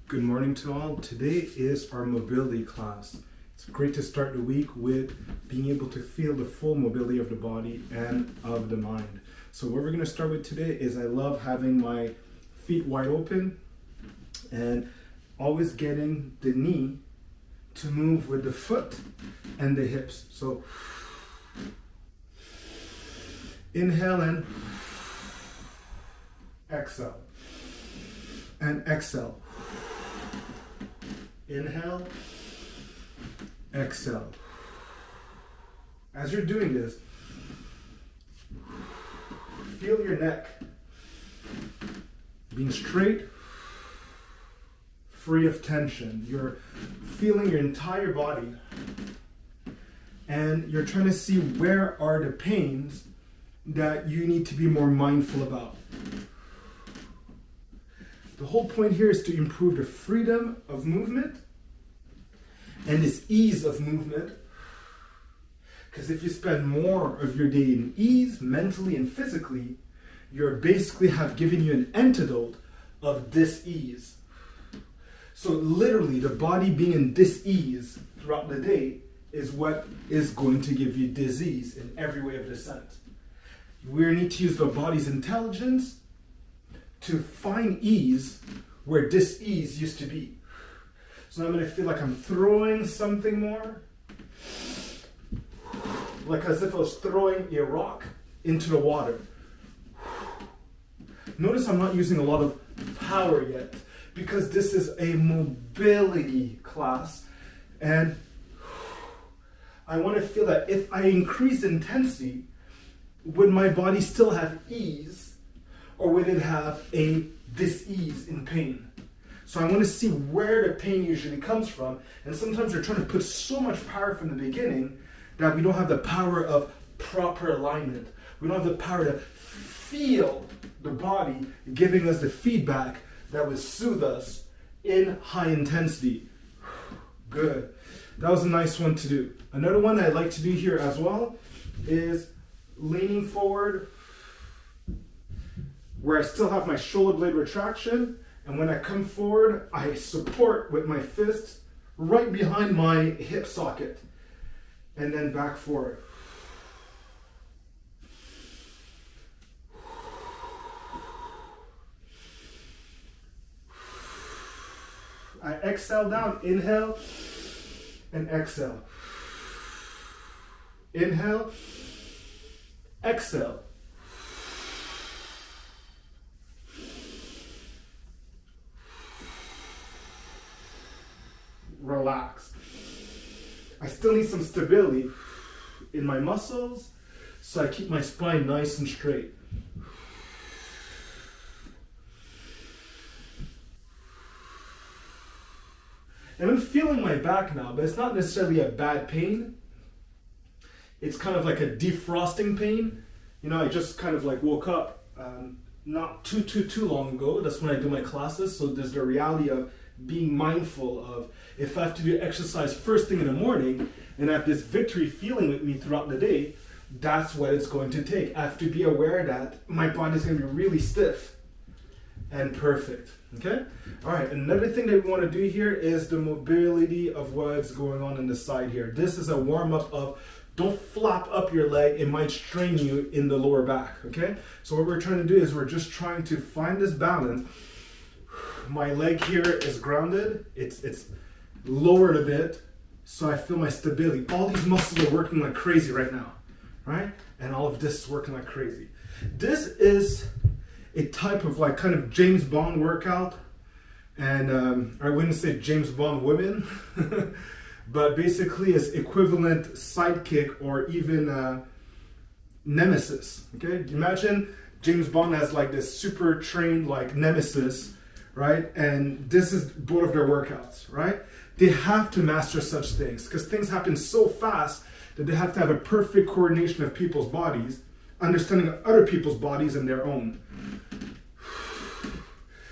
Good morning to all. Today is our mobility class. It's great to start the week with being able to feel the full mobility of the body and of the mind. So what we're going to start with today is I love having my feet wide open and always getting the knee to move with the foot and the hips. So inhale and exhale. And exhale. Inhale, exhale. As you're doing this, feel your neck being straight, free of tension. You're feeling your entire body, and you're trying to see where are the pains that you need to be more mindful about. The whole point here is to improve the freedom of movement and this ease of movement. Because if you spend more of your day in ease, mentally and physically, you're basically have given you an antidote of dis-ease. So literally, the body being in dis-ease throughout the day is what is going to give you disease in every way of descent. We need to use the body's intelligence to find ease where dis-ease used to be. So now I'm going to feel like I'm throwing something more, like as if I was throwing a rock into the water. Notice I'm not using a lot of power yet, because this is a mobility class, and I want to feel that if I increase intensity, would my body still have ease? Or would it have a dis-ease in pain? So I want to see where the pain usually comes from. And sometimes we're trying to put so much power from the beginning that we don't have the power of proper alignment. We don't have the power to feel the body giving us the feedback that would soothe us in high intensity. Good. That was a nice one to do. Another one I like to do here as well is leaning forward, where I still have my shoulder blade retraction, and when I come forward, I support with my fists right behind my hip socket, and then back forward. I exhale down, inhale, and exhale. Inhale, exhale. Relax. I still need some stability in my muscles, so I keep my spine nice and straight. And I'm feeling my back now, but it's not necessarily a bad pain. It's kind of like a defrosting pain. You know, I just kind of like woke up not too long ago. That's when I do my classes, so there's the reality of being mindful of if I have to do exercise first thing in the morning and I have this victory feeling with me throughout the day, that's what it's going to take. I have to be aware that my body's going to be really stiff and perfect. Okay? All right, another thing that we want to do here is the mobility of what's going on in the side here. This is a warm-up of don't flap up your leg, it might strain you in the lower back. Okay? So what we're trying to do is we're just trying to find this balance. My leg here is grounded, it's lowered a bit, so I feel my stability. All these muscles are working like crazy right now, right? And all of this is working like crazy. This is a type of like kind of James Bond workout, and I wouldn't say James Bond women, but basically it's equivalent sidekick or even nemesis, okay? Imagine James Bond has like this super trained like nemesis, right? And this is both of their workouts, right? They have to master such things because things happen so fast that they have to have a perfect coordination of people's bodies, understanding of other people's bodies and their own.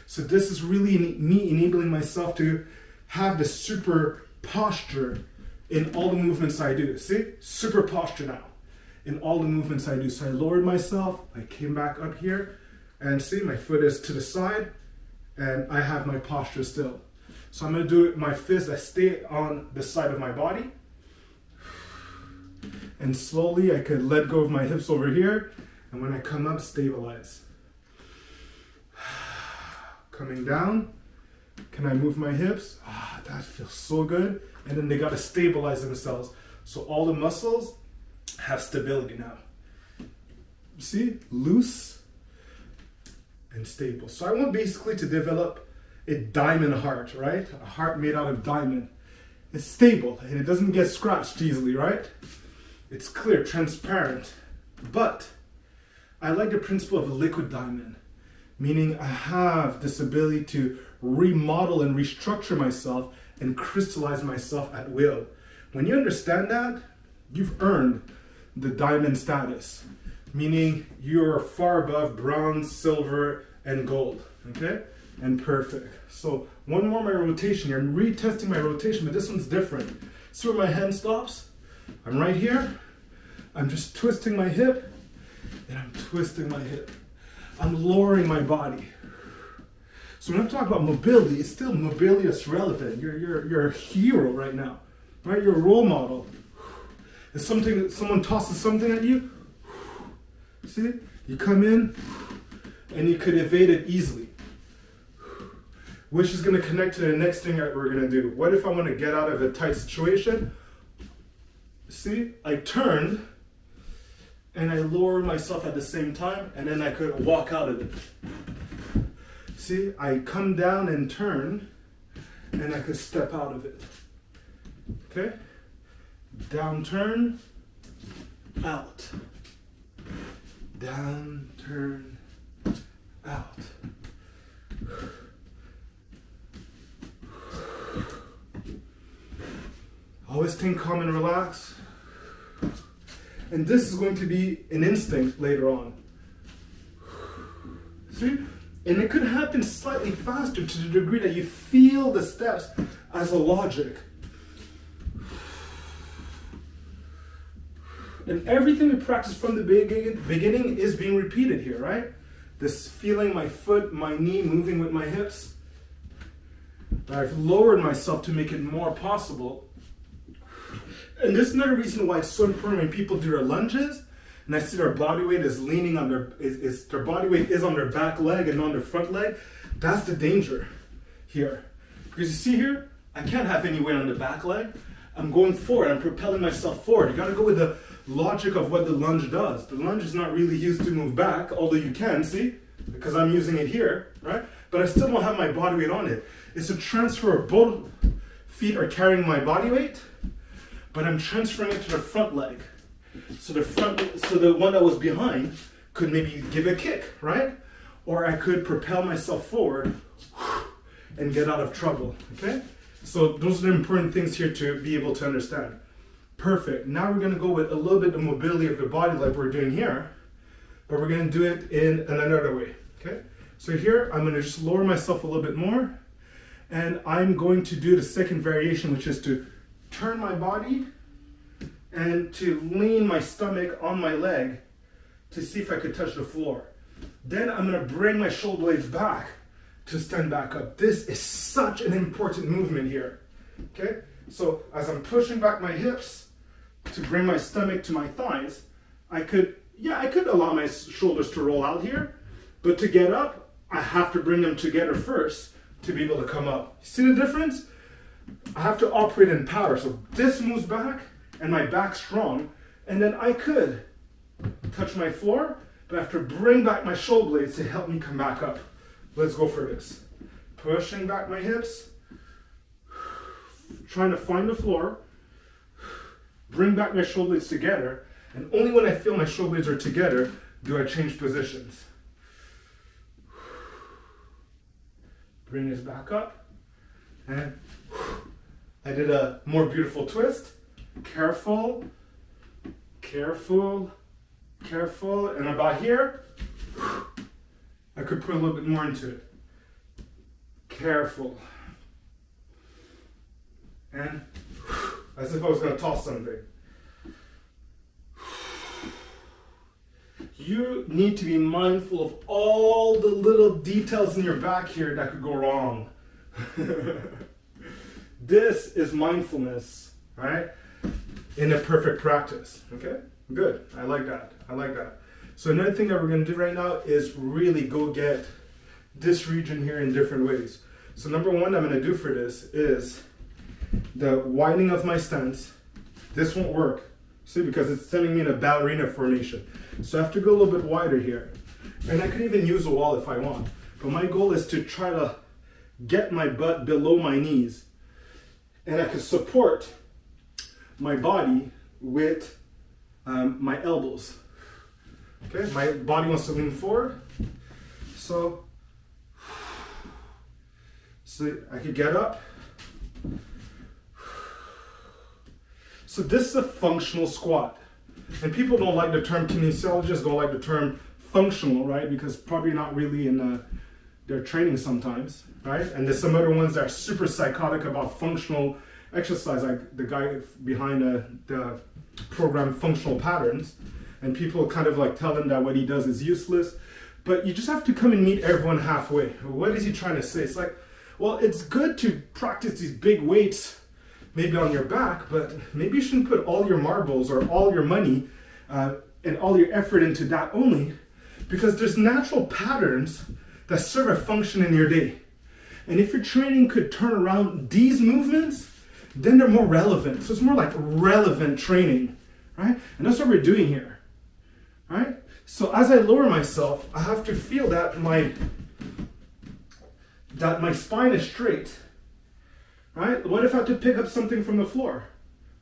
So this is really me enabling myself to have the super posture in all the movements I do. See? Super posture now in all the movements I do. So I lowered myself, I came back up here, and see, my foot is to the side, and I have my posture still. So I'm going to do it, my fists that stay on the side of my body. And slowly I could let go of my hips over here. And when I come up, stabilize. Coming down. Can I move my hips? Ah, that feels so good. And then they got to stabilize themselves. So all the muscles have stability now. See? Loose and stable. So I want basically to develop a diamond heart, right? A heart made out of diamond. It's stable and it doesn't get scratched easily, right? It's clear, transparent. But I like the principle of a liquid diamond, meaning I have this ability to remodel and restructure myself and crystallize myself at will. When you understand that, you've earned the diamond status, meaning you're far above bronze, silver, and gold, okay? And perfect. So one more my rotation here. I'm retesting my rotation, but this one's different. See where my hand stops? I'm right here. I'm just twisting my hip, and I'm twisting my hip. I'm lowering my body. So when I'm talking about mobility, it's still mobility that's relevant. You're a hero right now, right? You're a role model. It's something that someone tosses something at you. See, you come in, and you could evade it easily. Which is going to connect to the next thing that we're going to do. What if I want to get out of a tight situation? See, I turned, and I lowered myself at the same time, and then I could walk out of it. See, I come down and turn, and I could step out of it. Okay? Down, turn, out. Down, turn, out. Always think calm and relax. And this is going to be an instinct later on. See? And it could happen slightly faster to the degree that you feel the steps as a logic. And everything we practice from the beginning is being repeated here, right? This feeling my foot, my knee moving with my hips. I've lowered myself to make it more possible. And this is another reason why it's so important when people do their lunges, and I see their body weight is leaning on their body weight is on their back leg and on their front leg. That's the danger here. Because you see here, I can't have any weight on the back leg. I'm going forward, I'm propelling myself forward. You gotta go with the logic of what the lunge does. The lunge is not really used to move back, although you can, see? Because I'm using it here, right? But I still don't have my body weight on it. It's a transfer of both feet are carrying my body weight, but I'm transferring it to the front leg. So the one that was behind could maybe give a kick, right? Or I could propel myself forward and get out of trouble, okay? So those are the important things here to be able to understand. Perfect. Now we're gonna go with a little bit of mobility of the body like we're doing here, but we're gonna do it in another way, okay? So here, I'm gonna just lower myself a little bit more, and I'm going to do the second variation, which is to turn my body and to lean my stomach on my leg to see if I could touch the floor. Then I'm gonna bring my shoulder blades back to stand back up. This is such an important movement here, okay? So as I'm pushing back my hips to bring my stomach to my thighs, I could allow my shoulders to roll out here, but to get up, I have to bring them together first to be able to come up. See the difference? I have to operate in power. So this moves back and my back's strong, and then I could touch my floor, but I have to bring back my shoulder blades to help me come back up. Let's go for this. Pushing back my hips, trying to find the floor, bring back my shoulder blades together, and only when I feel my shoulder blades are together do I change positions. Bring this back up, and I did a more beautiful twist. Careful, careful, careful, and about here, I could put a little bit more into it. Careful. And as if I was going to toss something. You need to be mindful of all the little details in your back here that could go wrong. This is mindfulness, right? In a perfect practice, okay? Good, I like that, I like that. So another thing that we're gonna do right now is really go get this region here in different ways. So number one I'm gonna do for this is the widening of my stance. This won't work, see, because it's sending me in a ballerina formation. So I have to go a little bit wider here. And I could even use a wall if I want. But my goal is to try to get my butt below my knees. And I can support my body with my elbows. Okay, my body wants to lean forward. So I could get up. So this is a functional squat. And people don't like the term, kinesiologists don't like the term functional, right? Because probably not really in their training sometimes, right? And there's some other ones that are super psychotic about functional exercise, like the guy behind the program Functional Patterns. And people kind of like tell him that what he does is useless. But you just have to come and meet everyone halfway. What is he trying to say? It's like, well, it's good to practice these big weights maybe on your back, but maybe you shouldn't put all your marbles or all your money and all your effort into that only, because there's natural patterns that serve a function in your day. And if your training could turn around these movements, then they're more relevant. So it's more like relevant training, right? And that's what we're doing here, right? So as I lower myself, I have to feel that my spine is straight, right? What if I have to pick up something from the floor,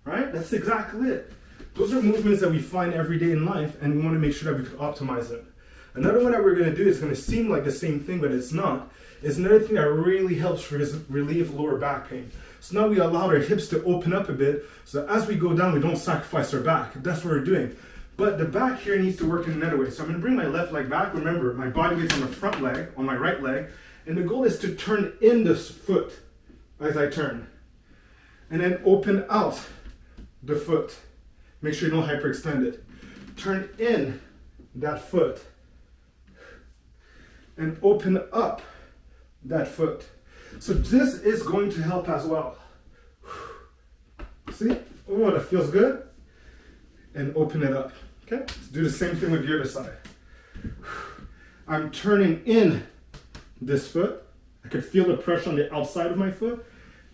right? That's exactly it. Those are movements that we find every day in life, and we want to make sure that we can optimize them. Another one that we're going to do is going to seem like the same thing, but it's not. Is another thing that really helps relieve lower back pain. So now we allow our hips to open up a bit, so as we go down, we don't sacrifice our back. That's what we're doing. But the back here needs to work in another way. So I'm going to bring my left leg back. Remember, my body weight's on the front leg, on my right leg, and the goal is to turn in this foot as I turn. And then open out the foot. Make sure you don't hyperextend it. Turn in that foot. And open up that foot. So this is going to help as well. See? Oh, that feels good. And open it up. Okay? Let's do the same thing with the other side. I'm turning in this foot. I can feel the pressure on the outside of my foot.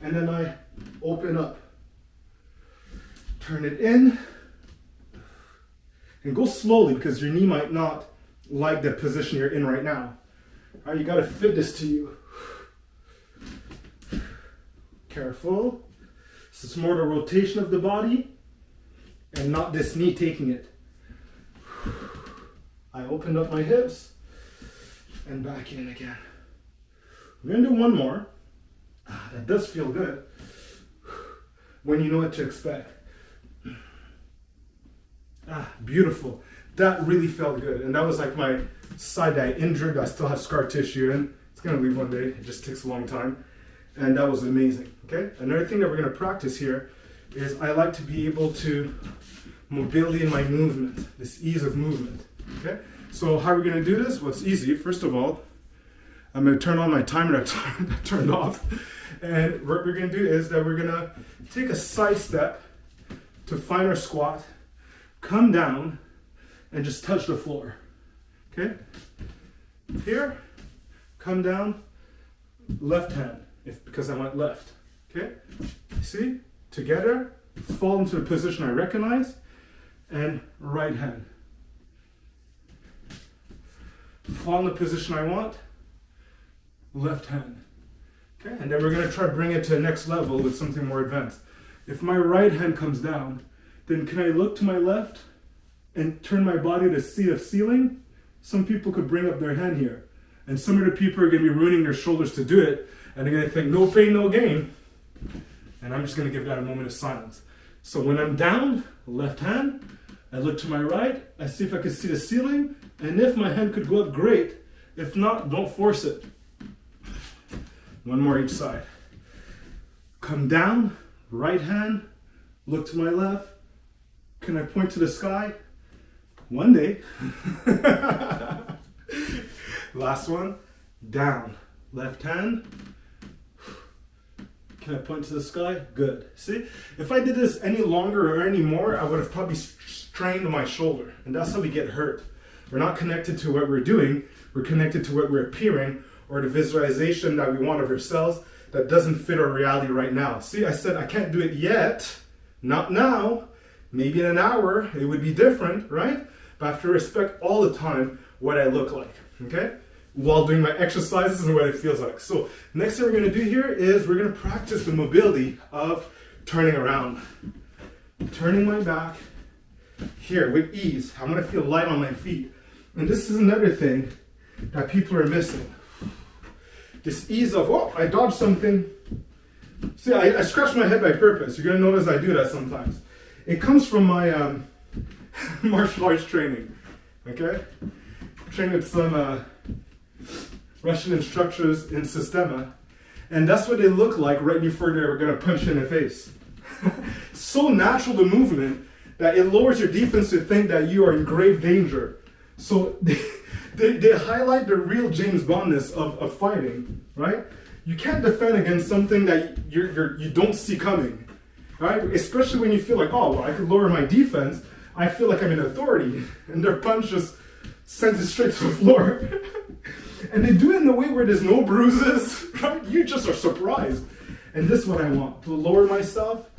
And then I open up. Turn it in. And go slowly, because your knee might not like the position you're in right now. All right, you got to fit this to you. Careful. This is more the rotation of the body and not this knee taking it. I opened up my hips and back in again. We're going to do one more. That does feel good when you know what to expect. Beautiful. That really felt good. And that was like my side that I injured. I still have scar tissue and it's going to leave one day. It just takes a long time. And that was amazing. Okay. Another thing that we're going to practice here is I like to be able to mobility in my movement, this ease of movement. Okay. So how are we going to do this? Well, it's easy. First of all, I'm going to turn on my timer that turned off. And what we're going to do is that we're going to take a side step to find our squat, come down, and just touch the floor. Okay? Here, come down, left hand, because I went left. Okay? See? Together, fall into the position I recognize, and right hand. Fall in the position I want, left hand. Okay? And then we're going to try to bring it to the next level with something more advanced. If my right hand comes down, then can I look to my left and turn my body to see the ceiling? Some people could bring up their hand here. And some of the people are going to be ruining their shoulders to do it. And they're going to think, no pain, no gain. And I'm just going to give that a moment of silence. So when I'm down, left hand, I look to my right. I see if I can see the ceiling. And if my hand could go up, great. If not, don't force it. One more each side. Come down, right hand, look to my left. Can I point to the sky? One day. Last one. Down. Left hand. Can I point to the sky? Good. See, if I did this any longer or any more, I would have probably strained my shoulder. And that's how we get hurt. We're not connected to what we're doing. We're connected to what we're appearing or the visualization that we want of ourselves that doesn't fit our reality right now. See, I said I can't do it yet. Not now. Maybe in an hour, it would be different, right? But I have to respect all the time what I look like, okay? While doing my exercises and what it feels like. So next thing we're gonna do here is we're gonna practice the mobility of turning around. Turning my back here with ease. I'm gonna feel light on my feet. And this is another thing that people are missing. This ease of, oh, I dodged something. See, I scratch my head by purpose. You're gonna notice I do that sometimes. It comes from my martial arts training, okay? Trained with some Russian instructors in Systema, and that's what they look like right before they're gonna punch you in the face. So natural the movement that it lowers your defense to think that you are in grave danger. So they highlight the real James Bondness of fighting, right? You can't defend against something that you don't see coming, right? Especially when you feel like, oh, well, I could lower my defense. I feel like I'm in authority, and their punch just sends it straight to the floor. And they do it in a way where there's no bruises, right? You just are surprised. And this is what I want, to lower myself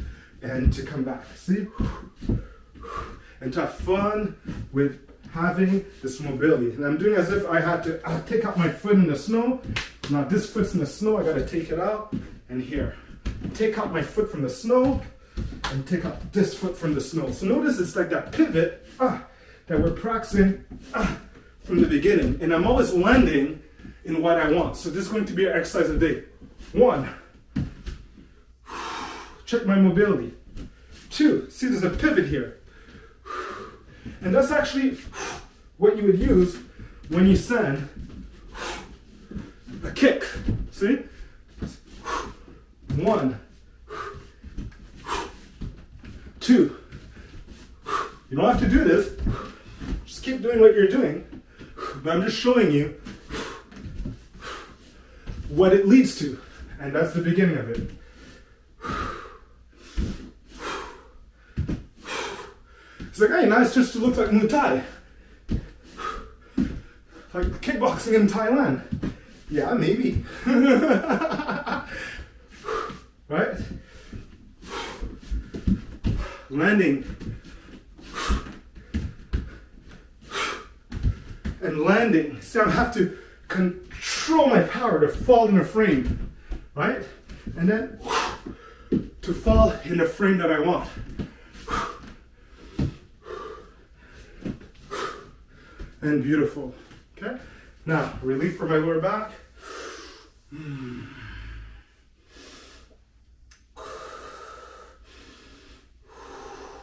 and to come back, see? And to have fun with having this mobility. And I'm doing as if I had to take out my foot in the snow. Now this foot's in the snow, I gotta take it out, and here. Take out my foot from the snow, and take out this foot from the snow. So notice it's like that pivot that we're practicing from the beginning. And I'm always landing in what I want. So this is going to be an exercise a day. 1, check my mobility. 2, see there's a pivot here. And that's actually what you would use when you send a kick. See? 1, 2. You don't have to do this. Just keep doing what you're doing. But I'm just showing you what it leads to. And that's the beginning of it. It's like, hey, nice just to look like Muay Thai. Like kickboxing in Thailand. Yeah, maybe. Right? Landing. And landing. See, I have to control my power to fall in a frame. Right? And then to fall in the frame that I want. And beautiful. Okay? Now, relief for my lower back.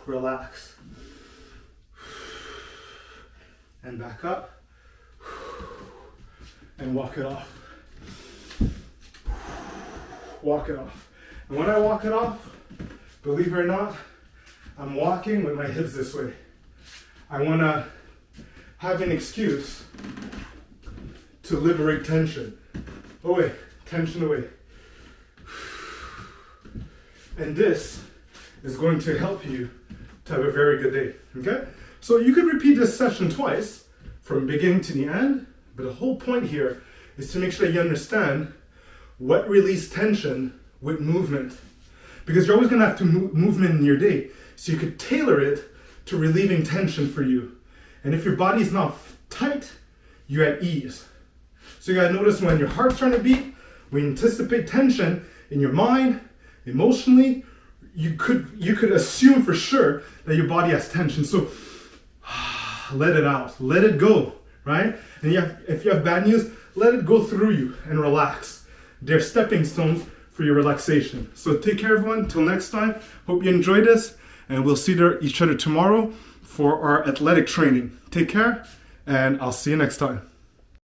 Relax. And back up. And walk it off. Walk it off. And when I walk it off, believe it or not, I'm walking with my hips this way. I want to have an excuse to liberate tension. Away, tension away. And this is going to help you to have a very good day, okay? So you could repeat this session twice, from beginning to the end, but the whole point here is to make sure you understand what releases tension with movement. Because you're always gonna have to movement in your day, so you could tailor it to relieving tension for you. And if your body's not tight, you're at ease. So you gotta notice when your heart's trying to beat, when you anticipate tension in your mind, emotionally, you could assume for sure that your body has tension. So let it out, let it go, right? And if you have bad news, let it go through you and relax. They're stepping stones for your relaxation. So take care, everyone. Till next time. Hope you enjoyed this, and we'll see each other tomorrow for our athletic training. Take care, and I'll see you next time.